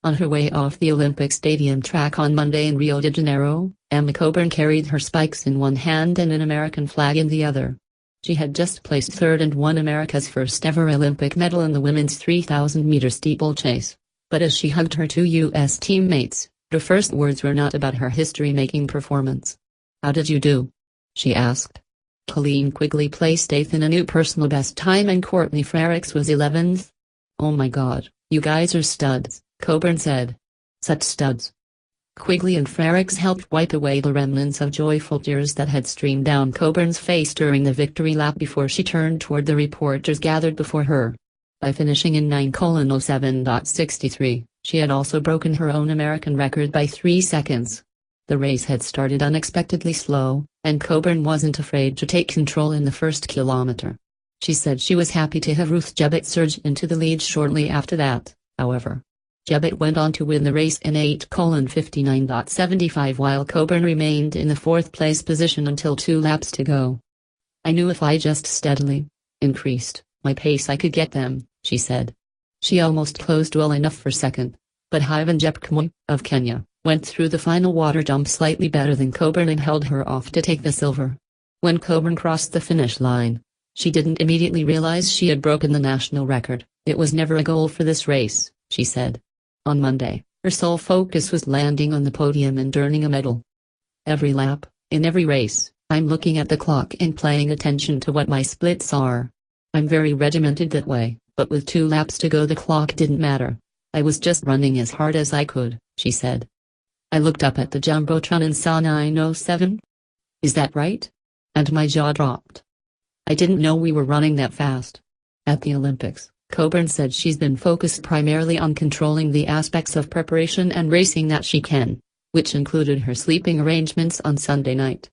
On her way off the Olympic Stadium track on Monday in Rio de Janeiro, Emma Coburn carried her spikes in one hand and an American flag in the other. She had just placed third and won America's first ever Olympic medal in the women's 3,000-meter steeplechase. But as she hugged her two U.S. teammates, her first words were not about her history-making performance. "How did you do?" she asked. Colleen Quigley placed 8th in a new personal best time and Courtney Frerichs was 11th. "Oh my God, you guys are studs," Coburn said. "Such studs." Quigley and Frerichs helped wipe away the remnants of joyful tears that had streamed down Coburn's face during the victory lap before she turned toward the reporters gathered before her. By finishing in 9:07.63, she had also broken her own American record by 3 seconds. The race had started unexpectedly slow, and Coburn wasn't afraid to take control in the first kilometer. She said she was happy to have Ruth Jebbett surge into the lead shortly after that, however. Jebbett went on to win the race in 8:59.75 while Coburn remained in the fourth-place position until 2 laps to go. "I knew if I just steadily increased my pace I could get them," she said. She almost closed well enough for second, but Hyvan Jepkemoi, of Kenya, went through the final water jump slightly better than Coburn and held her off to take the silver. When Coburn crossed the finish line, she didn't immediately realize she had broken the national record. "It was never a goal for this race," she said. On Monday, her sole focus was landing on the podium and earning a medal. "Every lap, in every race, I'm looking at the clock and paying attention to what my splits are. I'm very regimented that way, but with 2 laps to go the clock didn't matter. I was just running as hard as I could," she said. "I looked up at the Jumbotron and saw 9:07. Is that right? And my jaw dropped. I didn't know we were running that fast." At the Olympics, Coburn said she's been focused primarily on controlling the aspects of preparation and racing that she can, which included her sleeping arrangements on Sunday night.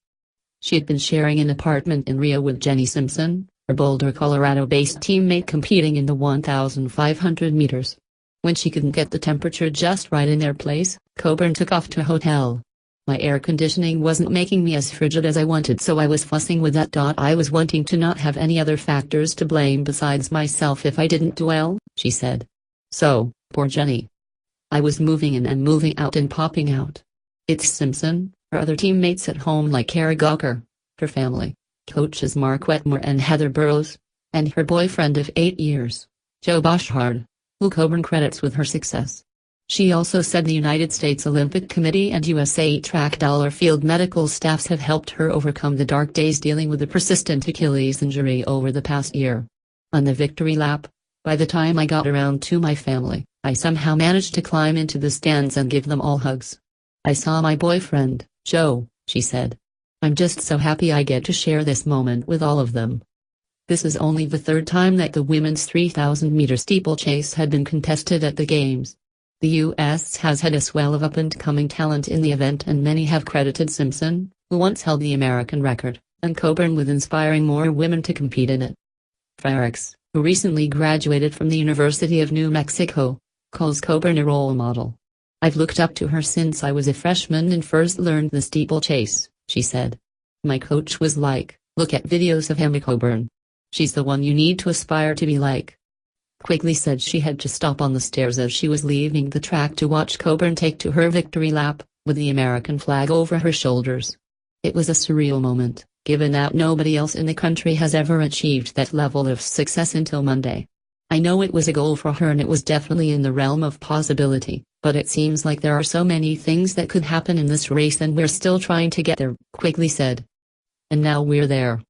She had been sharing an apartment in Rio with Jenny Simpson, her Boulder, Colorado-based teammate competing in the 1,500 meters. When she couldn't get the temperature just right in their place, Coburn took off to a hotel. "My air conditioning wasn't making me as frigid as I wanted, so I was fussing with that. I was wanting to not have any other factors to blame besides myself if I didn't do well," she said. "So, poor Jenny. I was moving in and moving out and popping out. It's Simpson, her other teammates at home like Kara Gawker, her family, coaches Mark Wetmore and Heather Burrows, and her boyfriend of 8 years, Joe Boschard, who Coburn credits with her success." She also said the United States Olympic Committee and USA Track field medical staffs have helped her overcome the dark days dealing with a persistent Achilles injury over the past year. On the victory lap, by the time I got around to my family, I somehow managed to climb into the stands and give them all hugs. "I saw my boyfriend, Joe," she said. "I'm just so happy I get to share this moment with all of them." This is only the 3rd time that the women's 3,000-meter steeplechase had been contested at the Games. The U.S. has had a swell of up-and-coming talent in the event, and many have credited Simpson, who once held the American record, and Coburn with inspiring more women to compete in it. Frerichs, who recently graduated from the University of New Mexico, calls Coburn a role model. "I've looked up to her since I was a freshman and first learned the steeplechase," she said. "My coach was like, look at videos of Emma Coburn. She's the one you need to aspire to be like." Quigley said she had to stop on the stairs as she was leaving the track to watch Coburn take to her victory lap, with the American flag over her shoulders. "It was a surreal moment, given that nobody else in the country has ever achieved that level of success until Monday. I know it was a goal for her and it was definitely in the realm of possibility, but it seems like there are so many things that could happen in this race and we're still trying to get there," Quigley said. "And now we're there.